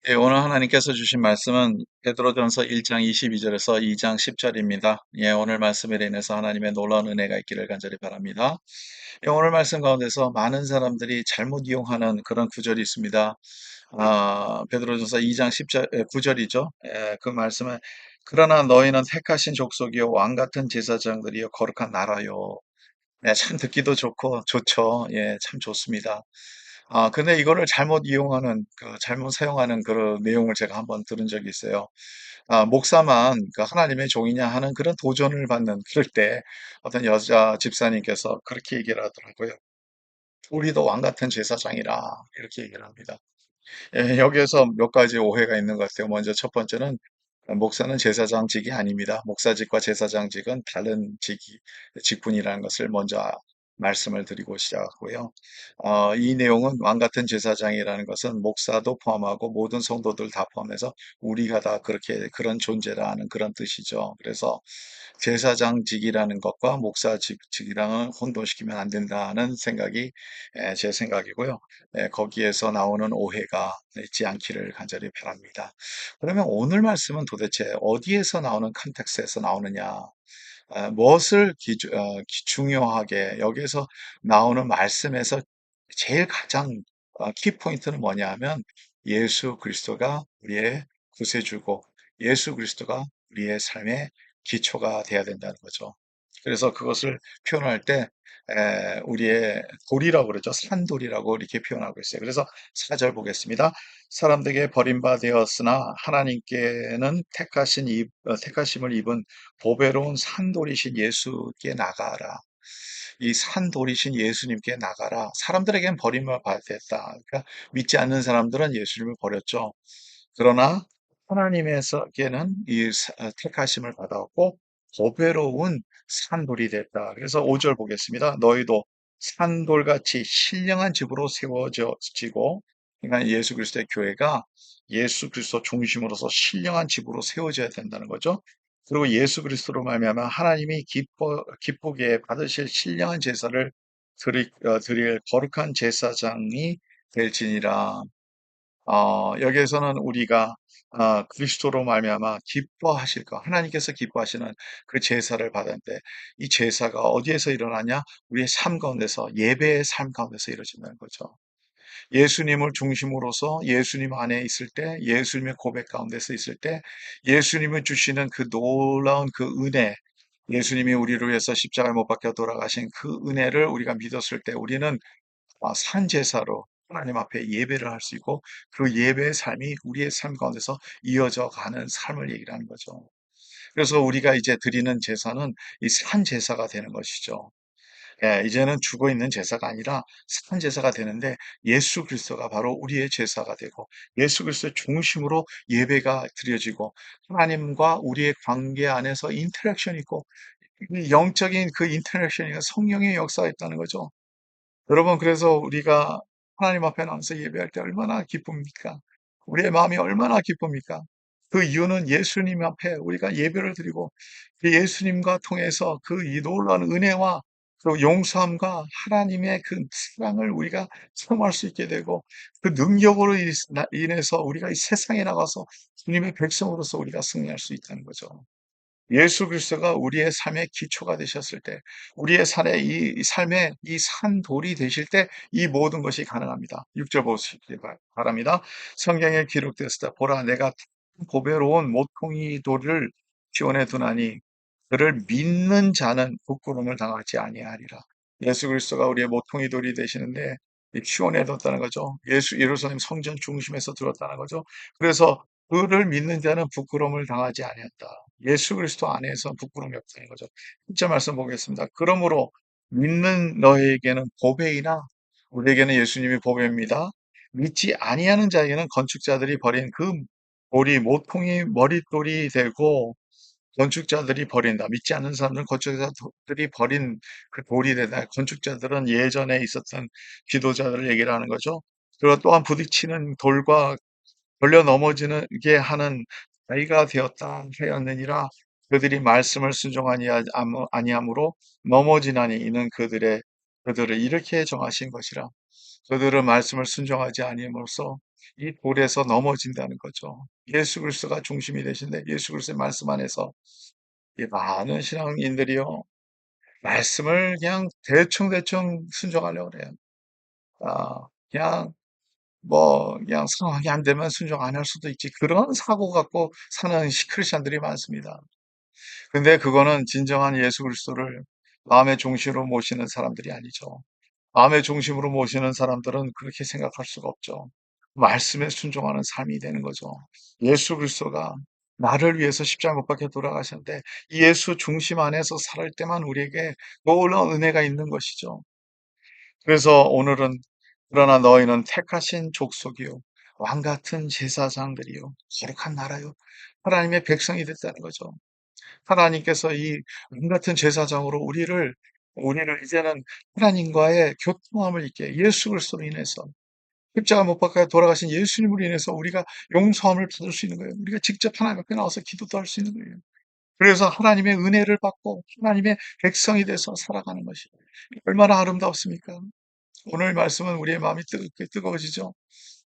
예, 오늘 하나님께서 주신 말씀은 베드로전서 1장 22절에서 2장 10절입니다. 예, 오늘 말씀에 인해서 하나님의 놀라운 은혜가 있기를 간절히 바랍니다. 예, 오늘 말씀 가운데서 많은 사람들이 잘못 이용하는 그런 구절이 있습니다. 베드로전서 2장 10절, 9절이죠. 예, 그 말씀은 그러나 너희는 택하신 족속이요 왕 같은 제사장들이요 거룩한 나라요. 네, 참 듣기도 좋고 좋죠. 예, 참 좋습니다. 근데 이거를 잘못 이용하는, 잘못 사용하는 그런 내용을 제가 한번 들은 적이 있어요. 목사만 하나님의 종이냐 하는 그런 도전을 받는 그럴 때 어떤 여자 집사님께서 그렇게 얘기를 하더라고요. 우리도 왕 같은 제사장이라 이렇게 얘기를 합니다. 예, 여기에서 몇 가지 오해가 있는 것 같아요. 먼저 첫 번째는 목사는 제사장직이 아닙니다. 목사직과 제사장직은 다른 직분이라는 것을 먼저 말씀을 드리고 시작하고요. 이 내용은 왕 같은 제사장이라는 것은 목사도 포함하고 모든 성도들 다 포함해서 우리가 다 그렇게 그런 존재라는 그런 뜻이죠. 그래서 제사장직이라는 것과 목사직이랑은 혼돈시키면 안 된다는 생각이 제 생각이고요. 거기에서 나오는 오해가 있지 않기를 간절히 바랍니다. 그러면 오늘 말씀은 도대체 어디에서 나오는 컨텍스트에서 나오느냐? 무엇을 중요하게 여기에서 나오는 말씀에서 제일 가장 키포인트는 뭐냐 하면 예수 그리스도가 우리의 구세주고 예수 그리스도가 우리의 삶의 기초가 돼야 된다는 거죠. 그래서 그것을 표현할 때 우리의 돌이라고 그러죠. 산돌이라고 이렇게 표현하고 있어요. 그래서 4절 보겠습니다. 사람들에게 버림받았으나 하나님께는 택하심을 입은 보배로운 산돌이신 예수께 나가라. 이 산돌이신 예수님께 나가라. 사람들에겐 버림을 받았다. 그러니까 믿지 않는 사람들은 예수님을 버렸죠. 그러나 하나님에게는 택하심을 받았고 보배로운 산돌이 됐다. 그래서 5절 보겠습니다. 너희도 산돌같이 신령한 집으로 세워지고, 그러니까 예수 그리스도의 교회가 예수 그리스도 중심으로서 신령한 집으로 세워져야 된다는 거죠. 그리고 예수 그리스도로 말미암아 하나님이 기쁘게 받으실 신령한 제사를 드릴 거룩한 제사장이 될지니라. 여기에서는 우리가 그리스도로 말미암아 기뻐하실 거, 하나님께서 기뻐하시는 그 제사를 받았는데 이 제사가 어디에서 일어나냐? 우리의 삶 가운데서, 예배의 삶 가운데서 이루어진다는 거죠. 예수님을 중심으로서 예수님 안에 있을 때, 예수님의 고백 가운데서 있을 때, 예수님을 주시는 그 놀라운 그 은혜, 예수님이 우리를 위해서 십자가에 못 박혀 돌아가신 그 은혜를 우리가 믿었을 때 우리는 산제사로 하나님 앞에 예배를 할 수 있고 그 예배의 삶이 우리의 삶 가운데서 이어져 가는 삶을 얘기를 하는 거죠. 그래서 우리가 이제 드리는 제사는 이 산제사가 되는 것이죠. 예, 이제는 죽어 있는 제사가 아니라 산 제사가 되는데 예수 그리스도가 바로 우리의 제사가 되고 예수 그리스도의 중심으로 예배가 드려지고 하나님과 우리의 관계 안에서 인터랙션이 있고 이 영적인 그 인터랙션이 성령의 역사가 있다는 거죠. 여러분, 그래서 우리가 하나님 앞에 나와서 예배할 때 얼마나 기쁩니까? 우리의 마음이 얼마나 기쁩니까? 그 이유는 예수님 앞에 우리가 예배를 드리고 그 예수님과 통해서 그 이 놀라운 은혜와 그 용서함과 하나님의 그 사랑을 우리가 체험할 수 있게 되고 그 능력으로 인해서 우리가 이 세상에 나가서 주님의 백성으로서 우리가 승리할 수 있다는 거죠. 예수 그리스도가 우리의 삶의 기초가 되셨을 때, 우리의 삶의 이 삶의 이 산돌이 되실 때 이 모든 것이 가능합니다. 6절 보시기 바랍니다. 성경에 기록되었다. 보라, 내가 보배로운 모퉁이 돌을 기원해 두나니 그를 믿는 자는 부끄러움을 당하지 아니하리라. 예수 그리스도가 우리의 모퉁이 돌이 되시는데 키원해 뒀다는 거죠. 예루살렘 성전 중심에서 들었다는 거죠. 그래서 그를 믿는 자는 부끄러움을 당하지 아니한다. 예수 그리스도 안에서 부끄러움이 없다는 거죠. 진짜 말씀 보겠습니다. 그러므로 믿는 너에게는 보배이나 우리에게는 예수님이 보배입니다. 믿지 아니하는 자에게는 건축자들이 버린 그 돌이 모퉁이 머릿돌이 되고 건축자들이 버린다. 믿지 않는 사람들은 건축자들이 버린 그 돌이 되다. 건축자들은 예전에 있었던 지도자들을 얘기를 하는 거죠. 그리고 또한 부딪히는 돌과 걸려 넘어지게 하는 자기가 되었다 하였느니라. 그들이 말씀을 순종하니 아니함으로 넘어지나니 이는 그들을 이렇게 정하신 것이라. 그들은 말씀을 순종하지 아니함으로써 이 돌에서 넘어진다는 거죠. 예수 그리스도가 중심이 되신데 예수 그리스도의 말씀 안에서 이 많은 신앙인들이요. 말씀을 그냥 대충대충 순종하려고 그래요. 그냥 그냥 상황이 안 되면 순종 안 할 수도 있지. 그런 사고 갖고 사는 크리스천들이 많습니다. 근데 그거는 진정한 예수 그리스도를 마음의 중심으로 모시는 사람들이 아니죠. 마음의 중심으로 모시는 사람들은 그렇게 생각할 수가 없죠. 말씀에 순종하는 삶이 되는 거죠. 예수 그리스도가 나를 위해서 십자가 못 박혀 돌아가셨는데 이 예수 중심 안에서 살 때만 우리에게 놀라운 은혜가 있는 것이죠. 그래서 오늘은 그러나 너희는 택하신 족속이요 왕 같은 제사장들이요 거룩한 나라요 하나님의 백성이 됐다는 거죠. 하나님께서 이 왕 같은 제사장으로 우리를 이제는 하나님과의 교통함을 있게 예수 그리스도로 인해서 십자가 못 박혀 돌아가신 예수님으로 인해서 우리가 용서함을 받을 수 있는 거예요. 우리가 직접 하나님 앞에 나와서 기도도 할 수 있는 거예요. 그래서 하나님의 은혜를 받고 하나님의 백성이 돼서 살아가는 것이 얼마나 아름답습니까? 오늘 말씀은 우리의 마음이 뜨거워지죠.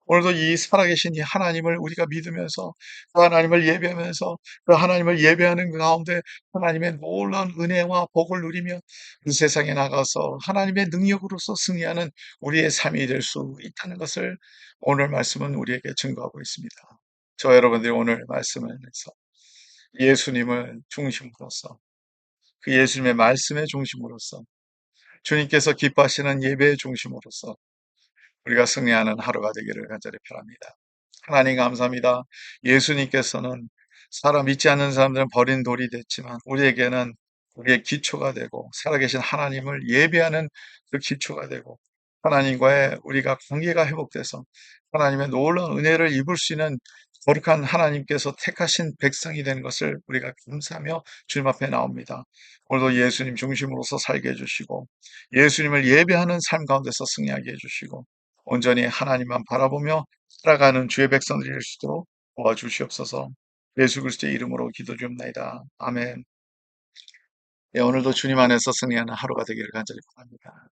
오늘도 이 살아계신 이 하나님을 우리가 믿으면서 그 하나님을 예배하면서 그 하나님을 예배하는 그 가운데 하나님의 놀라운 은혜와 복을 누리며 그 세상에 나가서 하나님의 능력으로서 승리하는 우리의 삶이 될 수 있다는 것을 오늘 말씀은 우리에게 증거하고 있습니다. 저 여러분들이 오늘 말씀을 해서 예수님을 중심으로서 그 예수님의 말씀의 중심으로서 주님께서 기뻐하시는 예배의 중심으로서 우리가 승리하는 하루가 되기를 간절히 바랍니다. 하나님 감사합니다. 예수님께서는 사람 믿지 않는 사람들은 버린 돌이 됐지만 우리에게는 우리의 기초가 되고 살아계신 하나님을 예배하는 그 기초가 되고 하나님과의 우리가 관계가 회복돼서 하나님의 놀라운 은혜를 입을 수 있는 거룩한 하나님께서 택하신 백성이 되는 것을 우리가 감사하며 주님 앞에 나옵니다. 오늘도 예수님 중심으로서 살게 해주시고 예수님을 예배하는 삶 가운데서 승리하게 해주시고 온전히 하나님만 바라보며 살아가는 주의 백성들이 될 수 있도록 도와주시옵소서. 예수 그리스도의 이름으로 기도 드립니다. 아멘. 예, 오늘도 주님 안에서 승리하는 하루가 되기를 간절히 바랍니다.